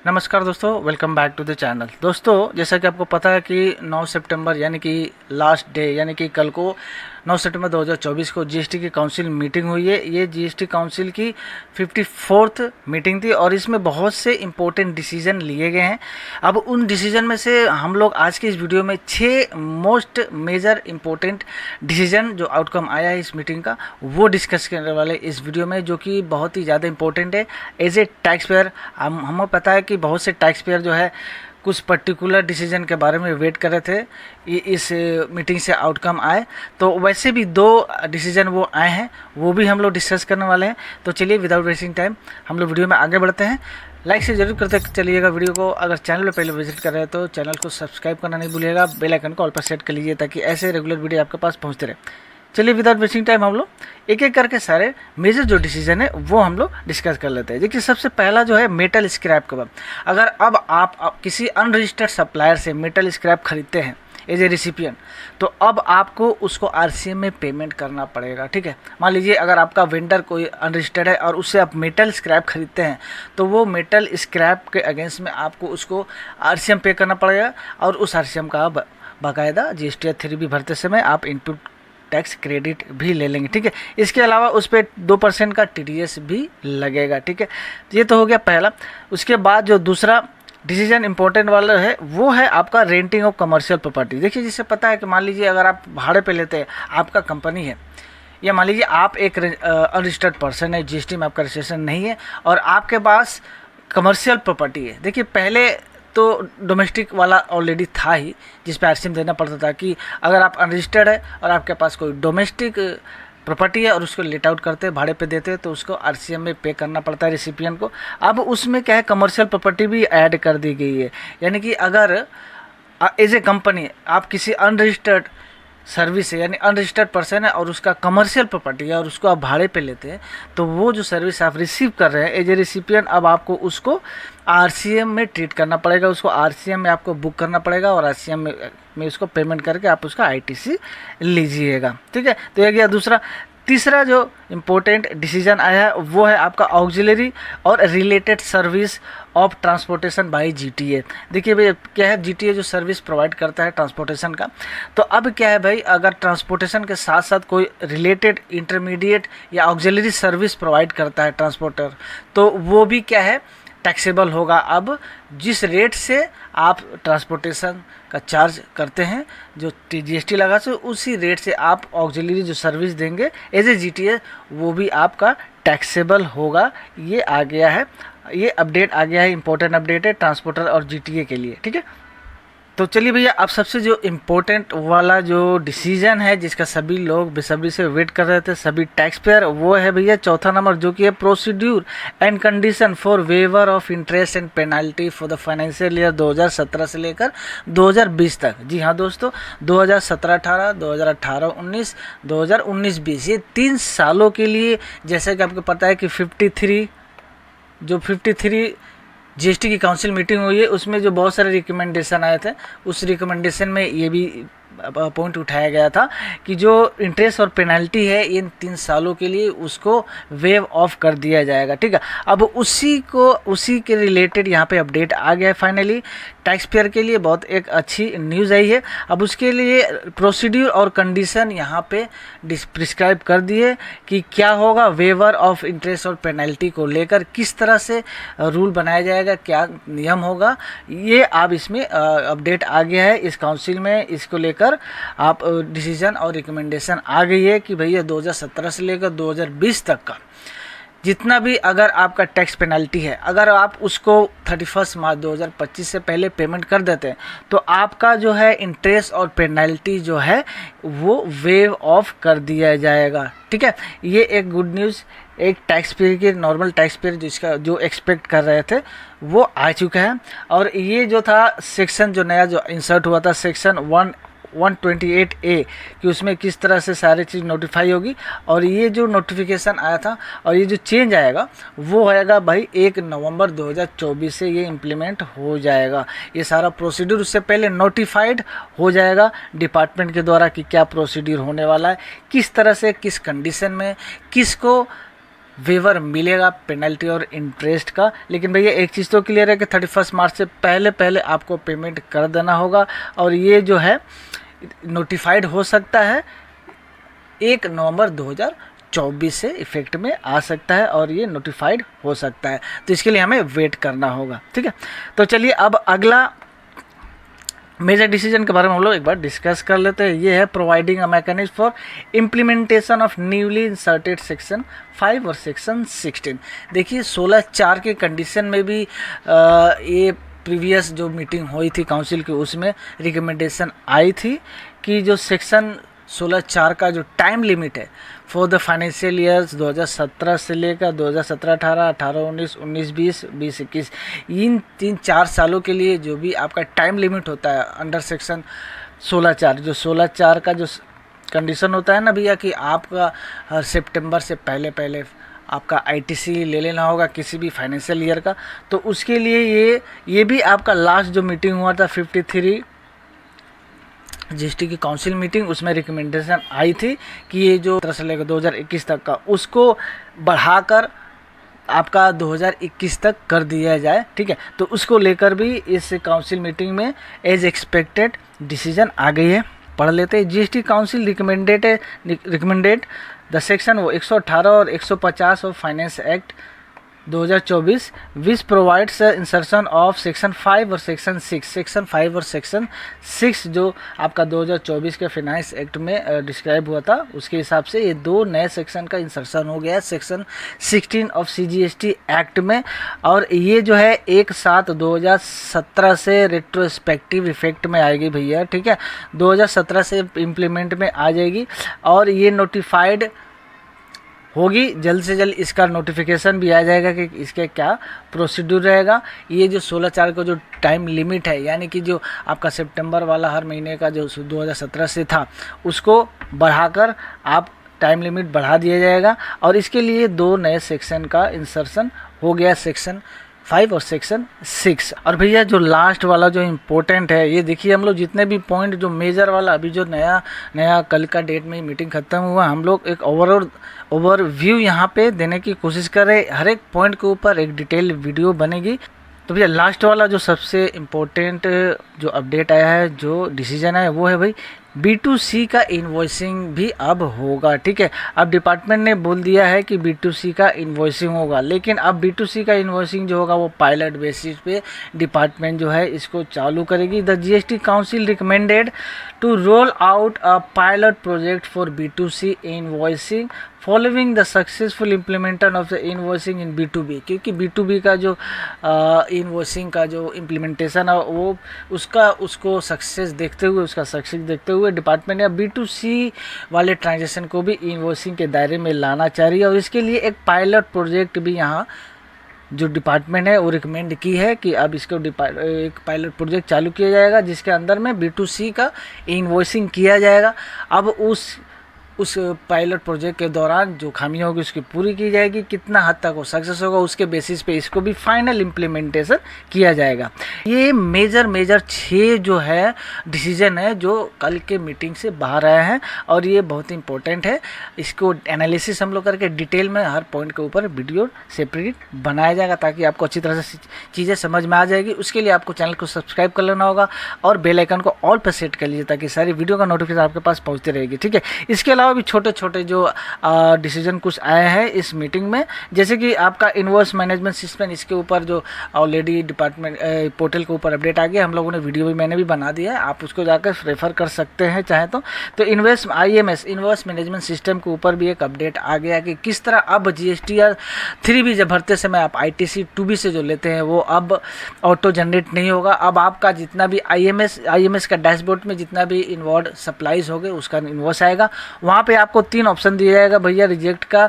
नमस्कार दोस्तों, welcome back to the channel. दोस्तों, जैसा कि आपको पता है कि 9 सितंबर यानी कि लास्ट डे यानी कि कल को 9 सितंबर 2024 को जीएसटी की काउंसिल मीटिंग हुई है। ये जीएसटी काउंसिल की 54th मीटिंग थी और इसमें बहुत से इम्पोर्टेंट डिसीजन लिए गए हैं। अब उन डिसीजन में से हम लोग आज की इस वीडियो में 6 मोस्ट मेजर इम्पोर्टेंट डिसीजन जो आउटकम आया है इस मीटिंग का, वो डिस्कस करने वाले इस वीडियो में, जो कि बहुत ही ज़्यादा इंपॉर्टेंट है। एज ए टैक्स पेयर हमें पता है कि बहुत से टैक्स पेयर जो है कुछ पर्टिकुलर डिसीजन के बारे में वेट कर रहे थे इस मीटिंग से आउटकम आए, तो वैसे भी 2 डिसीजन वो आए हैं, वो भी हम लोग डिस्कस करने वाले हैं। तो चलिए विदाउट वेस्टिंग टाइम हम लोग वीडियो में आगे बढ़ते हैं। लाइक से जरूर करते चलिएगा वीडियो को। अगर चैनल पर पहले विजिट कर रहे हैं तो चैनल को सब्सक्राइब करना नहीं भूलिएगा, बेल आइकन को ऑल पर सेट कर लीजिए ताकि ऐसे रेगुलर वीडियो आपके पास पहुँचते रहे। चलिए विदाउट वेस्टिंग टाइम हम लोग एक एक करके सारे मेजर जो डिसीजन है वो हम लोग डिस्कस कर लेते हैं। देखिए, सबसे पहला जो है मेटल स्क्रैप का। अगर अब आप किसी अनरजिस्टर्ड सप्लायर से मेटल स्क्रैप खरीदते हैं एज ए रिसिपिएंट, तो अब आपको उसको आरसीएम में पेमेंट करना पड़ेगा। ठीक है, मान लीजिए अगर आपका वेंडर कोई अनरजिस्टर्ड है और उससे आप मेटल स्क्रैप खरीदते हैं, तो वो मेटल स्क्रैप के अगेंस्ट में आपको उसको आरसीएम पे करना पड़ेगा और उस आरसीएम का बाकायदा जीएसटी 3B भरते समय आप इनपुट टैक्स क्रेडिट भी ले लेंगे। ठीक है, इसके अलावा उस पर 2% का टीडीएस भी लगेगा। ठीक है, ये तो हो गया पहला। उसके बाद जो दूसरा डिसीजन इंपॉर्टेंट वाला है वो है आपका रेंटिंग ऑफ कमर्शियल प्रॉपर्टी। देखिए, जिससे पता है कि मान लीजिए अगर आप भाड़े पे लेते हैं, आपका कंपनी है, या मान लीजिए आप एक अनरजिस्टर्ड पर्सन है, जीएसटी में आपका रजिस्ट्रेशन नहीं है और आपके पास कमर्शियल प्रॉपर्टी है। देखिए, पहले तो डोमेस्टिक वाला ऑलरेडी था ही, जिस पे आरसीएम देना पड़ता था कि अगर आप अनरजिस्टर्ड है और आपके पास कोई डोमेस्टिक प्रॉपर्टी है और उसको लेट आउट करते हैं, भाड़े पे देते हैं, तो उसको आरसीएम में पे करना पड़ता है रेसिपिएंट को। अब उसमें क्या है, कमर्शियल प्रॉपर्टी भी ऐड कर दी गई है। यानी कि अगर एज ए कंपनी आप किसी अनरजिस्टर्ड सर्विस है, यानी अनरजिस्टर्ड पर्सन है और उसका कमर्शियल प्रॉपर्टी है और उसको आप भाड़े पे लेते हैं, तो वो जो सर्विस आप रिसीव कर रहे हैं एज ए रिसिपिएंट, अब आपको उसको आरसीएम में ट्रीट करना पड़ेगा, उसको आरसीएम में आपको बुक करना पड़ेगा और आरसीएम में उसको पेमेंट करके आप उसका आईटीसी लीजिएगा। ठीक है, तो ये गया दूसरा। तीसरा जो इम्पोर्टेंट डिसीजन आया है वो है आपका ऑक्सिलरी और related service of transportation by GTA. देखिए भाई, क्या है, जीटीए जो सर्विस प्रोवाइड करता है ट्रांसपोर्टेशन का, तो अब क्या है भाई, अगर ट्रांसपोर्टेशन के साथ साथ कोई रिलेटेड इंटरमीडिएट या ऑक्सिलरी सर्विस प्रोवाइड करता है ट्रांसपोर्टर, तो वो भी क्या है, टैक्सेबल होगा। अब जिस रेट से आप ट्रांसपोर्टेशन का चार्ज करते हैं, जो जीएसटी लगा से, उसी रेट से आप ऑक्सिलरी जो सर्विस देंगे एज ए जीटीए, वो भी आपका टैक्सेबल होगा। ये आ गया है, ये अपडेट आ गया है, इंपॉर्टेंट अपडेट है ट्रांसपोर्टर और जीटीए के लिए। ठीक है, तो चलिए भैया, अब सबसे जो इम्पोर्टेंट वाला जो डिसीजन है जिसका सभी लोग बेसब्री से वेट कर रहे थे, सभी टैक्स पेयर, वो है भैया चौथा नंबर, जो कि है procedure and condition for waiver of interest and penalty for the financial year 2017 से लेकर 2020 तक। जी हाँ दोस्तों, 2017-18, 2018-19, 2019-20, ये 3 सालों के लिए, जैसे कि आपको पता है कि 53 जीएसटी की काउंसिल मीटिंग हुई है, उसमें जो बहुत सारे रिकमेंडेशन आए थे, उस रिकमेंडेशन में ये भी पॉइंट उठाया गया था कि जो इंटरेस्ट और पेनल्टी है इन 3 सालों के लिए उसको वेव ऑफ कर दिया जाएगा। ठीक है, अब उसी के रिलेटेड यहाँ पे अपडेट आ गया है फाइनली। टैक्स पेयर के लिए बहुत एक अच्छी न्यूज़ आई है। अब उसके लिए प्रोसीड्यूर और कंडीशन यहाँ पे प्रिस्क्राइब कर दिए कि क्या होगा, वेवर ऑफ इंटरेस्ट और पेनल्टी को लेकर किस तरह से रूल बनाया जाएगा, क्या नियम होगा, ये अब इसमें अपडेट आ गया है इस काउंसिल में। इसको लेकर आप डिसीजन और रिकमेंडेशन आ गई है कि भैया 2017 से लेकर 2020 तक का जितना भी अगर आपका टैक्स पेनल्टी है, अगर आप उसको 31 मार्च 2025 से पहले पेमेंट कर देते हैं, तो आपका जो है इंटरेस्ट और पेनल्टी जो है वो वेव ऑफ कर दिया जाएगा। ठीक है, ये एक गुड न्यूज़ एक टैक्स पेयर के, नॉर्मल टैक्स पेयर जिसका जो एक्सपेक्ट कर रहे थे वो आ चुका है। और ये जो था सेक्शन जो नया जो इंसर्ट हुआ था, सेक्शन 128A, कि उसमें किस तरह से सारी चीज़ नोटिफाई होगी, और ये जो नोटिफिकेशन आया था और ये जो चेंज आएगा वो आएगा भाई 1 नवंबर 2024 से ये इम्प्लीमेंट हो जाएगा। ये सारा प्रोसीड्यूर उससे पहले नोटिफाइड हो जाएगा डिपार्टमेंट के द्वारा कि क्या प्रोसीड्यूर होने वाला है, किस तरह से, किस कंडीशन में, किसको वेवर मिलेगा पेनल्टी और इंटरेस्ट का। लेकिन भैया एक चीज़ तो क्लियर है कि 31 मार्च से पहले पहले आपको पेमेंट कर देना होगा, और ये जो है नोटिफाइड हो सकता है 1 नवंबर 2024 से इफेक्ट में आ सकता है, और ये नोटिफाइड हो सकता है, तो इसके लिए हमें वेट करना होगा। ठीक है, तो चलिए अब अगला मेजर डिसीजन के बारे में हम लोग एक बार डिस्कस कर लेते हैं। ये है providing a mechanism for implementation of newly inserted section 5 और सेक्शन 16। देखिए 16(4) के कंडीशन में भी ये प्रीवियस जो मीटिंग हुई थी काउंसिल की, उसमें रिकमेंडेशन आई थी कि जो सेक्शन 16(4) का जो टाइम लिमिट है फॉर द फाइनेंशियल ईयर्स 2017 से लेकर 2017-18, 18-19, 19-20, 20-21, इन 3-4 सालों के लिए जो भी आपका टाइम लिमिट होता है अंडर सेक्शन 16(4), जो 16(4) का जो कंडीशन होता है ना भैया कि आपका हर सितंबर से पहले पहले आपका आईटीसी ले लेना होगा किसी भी फाइनेंशियल ईयर का, तो उसके लिए ये भी आपका लास्ट जो मीटिंग हुआ था 53 जीएसटी की काउंसिल मीटिंग, उसमें रिकमेंडेशन आई थी कि ये जो 17 से लेकर 2021 तक का उसको बढ़ाकर आपका 2021 तक कर दिया जाए। ठीक है, तो उसको लेकर भी इस काउंसिल मीटिंग में एज एक्सपेक्टेड डिसीजन आ गई है। पढ़ लेते हैं। GST council recommended the section वो 118 और 150 of finance act 2024 which provides insertion of section 5 और सेक्शन 6। सेक्शन 5 और सेक्शन 6 जो आपका 2024 के फाइनेंस एक्ट में डिस्क्राइब हुआ था, उसके हिसाब से ये 2 नए सेक्शन का इंसर्शन हो गया है सेक्शन 16 ऑफ सीजीएसटी एक्ट में, और ये जो है 1/7/2017 से रेट्रोस्पेक्टिव इफेक्ट में आएगी भैया। ठीक है, 2017 से इम्प्लीमेंट में आ जाएगी, और ये नोटिफाइड होगी जल्द से जल्द। इसका नोटिफिकेशन भी आ जाएगा कि इसके क्या प्रोसीड्यूर रहेगा। ये जो 16(4) का जो टाइम लिमिट है, यानी कि जो आपका सितंबर वाला हर महीने का जो 2017 से था, उसको बढ़ाकर आप टाइम लिमिट बढ़ा दिया जाएगा, और इसके लिए 2 नए सेक्शन का इंसर्शन हो गया, सेक्शन 5 और सेक्शन 6। और भैया जो लास्ट वाला जो इम्पोर्टेंट है, ये देखिए हम लोग जितने भी पॉइंट जो मेजर वाला अभी जो नया कल का डेट में मीटिंग खत्म हुआ, हम लोग एक ओवरव्यू यहाँ पे देने की कोशिश कर रहे हैं। हर एक पॉइंट के ऊपर एक डिटेल वीडियो बनेगी। तो भैया लास्ट वाला जो सबसे इम्पोर्टेंट जो अपडेट आया है, जो डिसीजन है, वो है भाई B2C का इन्वॉइसिंग भी अब होगा। ठीक है, अब डिपार्टमेंट ने बोल दिया है कि B2C का इन्वॉइसिंग होगा, लेकिन अब B2C का इन्वॉइसिंग जो होगा वो पायलट बेसिस पे डिपार्टमेंट जो है इसको चालू करेगी। The GST council recommended to roll out a pilot project for B2C invoicing following the successful implementation of the invoicing in B2B, क्योंकि B2B का जो इन्वॉइसिंग का जो इम्प्लीमेंटेशन है वो उसको सक्सेस देखते हुए डिपार्टमेंट ने B2C वाले ट्रांजेक्शन को भी इन्वॉइसिंग के दायरे में लाना चाह रही है, और इसके लिए एक पायलट प्रोजेक्ट भी यहाँ जो डिपार्टमेंट है वो रिकमेंड की है कि अब इसको एक पायलट प्रोजेक्ट चालू किया जाएगा, जिसके अंदर में B2C का इन्वॉइसिंग किया जाएगा। अब उस पायलट प्रोजेक्ट के दौरान जो खामियां होगी उसकी पूरी की जाएगी, कितना हद तक वो सक्सेस होगा उसके बेसिस पे इसको भी फाइनल इम्प्लीमेंटेशन किया जाएगा। ये मेजर 6 जो है डिसीजन है जो कल के मीटिंग से बाहर आया है, और ये बहुत इंपॉर्टेंट है। इसको एनालिसिस हम लोग करके डिटेल में हर पॉइंट के ऊपर वीडियो सेपरेट बनाया जाएगा, ताकि आपको अच्छी तरह से चीज़ें समझ में आ जाएगी। उसके लिए आपको चैनल को सब्सक्राइब कर लेना होगा और बेल आइकन को ऑल पर सेट कर लीजिए, ताकि सारी वीडियो का नोटिफिकेशन आपके पास पहुँचती रहेगी। ठीक है, इसके अलावा भी छोटे जो डिसीजन कुछ आए हैं इस मीटिंग में, जैसे कि आपका इनवॉइस मैनेजमेंट सिस्टम, इसके ऊपर जो ऑलरेडी डिपार्टमेंट पोर्टल के ऊपर अपडेट आ गया, हम लोगों ने वीडियो भी मैंने भी बना दिया है, आप उसको जाकर रेफर कर सकते हैं चाहे तो IMS इनवॉइस मैनेजमेंट सिस्टम के ऊपर भी एक अपडेट आ गया कि किस तरह अब GSTR 3B जब भरते समय आप ITC 2B से जो लेते हैं वो अब ऑटो जनरेट नहीं होगा। अब आपका जितना भी IMS का डैशबोर्ड में जितना भी इनवॉर्ड सप्लाईज हो गए उसका इनवॉइस आएगा। वहाँ पे आपको 3 ऑप्शन दिया जाएगा भैया, रिजेक्ट का,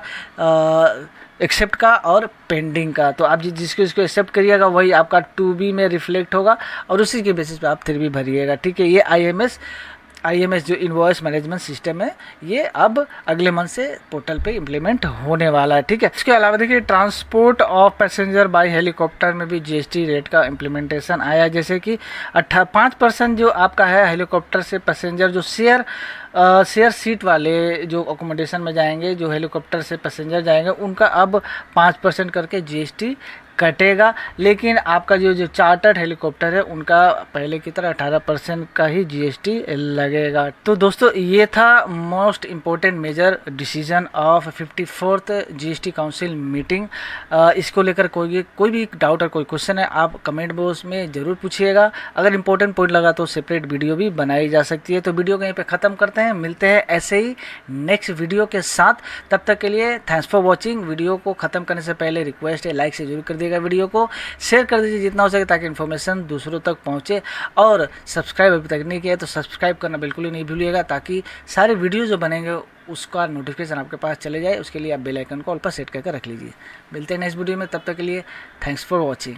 एक्सेप्ट का और पेंडिंग का। तो आप जिसको एक्सेप्ट करिएगा वही आपका 2B में रिफ्लेक्ट होगा, और उसी के बेसिस पे आप 3B भरिएगा। ठीक है, ये IMS IMS जो इनवॉइस मैनेजमेंट सिस्टम है, ये अब अगले मंथ से पोर्टल पे इम्प्लीमेंट होने वाला है। ठीक है, इसके अलावा देखिए transport of passenger by helicopter में भी GST रेट का इम्प्लीमेंटेशन आया, जैसे कि 5% जो आपका है हेलीकॉप्टर से पैसेंजर जो शेयर सीट वाले जो अकोमोडेशन में जाएंगे, जो हेलीकॉप्टर से पैसेंजर जाएंगे, उनका अब 5% करके GST कटेगा। लेकिन आपका जो चार्टर्ड हेलीकॉप्टर है उनका पहले की तरह 18% का ही GST लगेगा। तो दोस्तों ये था most important major decision of 54th GST council meeting. इसको लेकर कोई भी डाउट और कोई क्वेश्चन है आप कमेंट बॉक्स में ज़रूर पूछिएगा। अगर इंपॉर्टेंट पॉइंट लगा तो सेपरेट वीडियो भी बनाई जा सकती है। तो वीडियो को यहीं पे ख़त्म करते हैं, मिलते हैं ऐसे ही नेक्स्ट वीडियो के साथ। तब तक के लिए थैंक्स फॉर वॉचिंग। वीडियो को ख़त्म करने से पहले रिक्वेस्ट है लाइक से जरूर कर दीजिएगा, वीडियो को शेयर कर दीजिए जितना हो सके ताकि इन्फॉर्मेशन दूसरों तक पहुंचे। और सब्सक्राइब अभी तक नहीं किया है तो सब्सक्राइब करना बिल्कुल ही नहीं भूलिएगा, ताकि सारे वीडियो जो बनेंगे उसका नोटिफिकेशन आपके पास चले जाए। उसके लिए आप बेल आइकन को ऑल पर सेट करके रख लीजिए। मिलते हैं नेक्स्ट वीडियो में, तब तक के लिए थैंक्स फॉर वॉचिंग।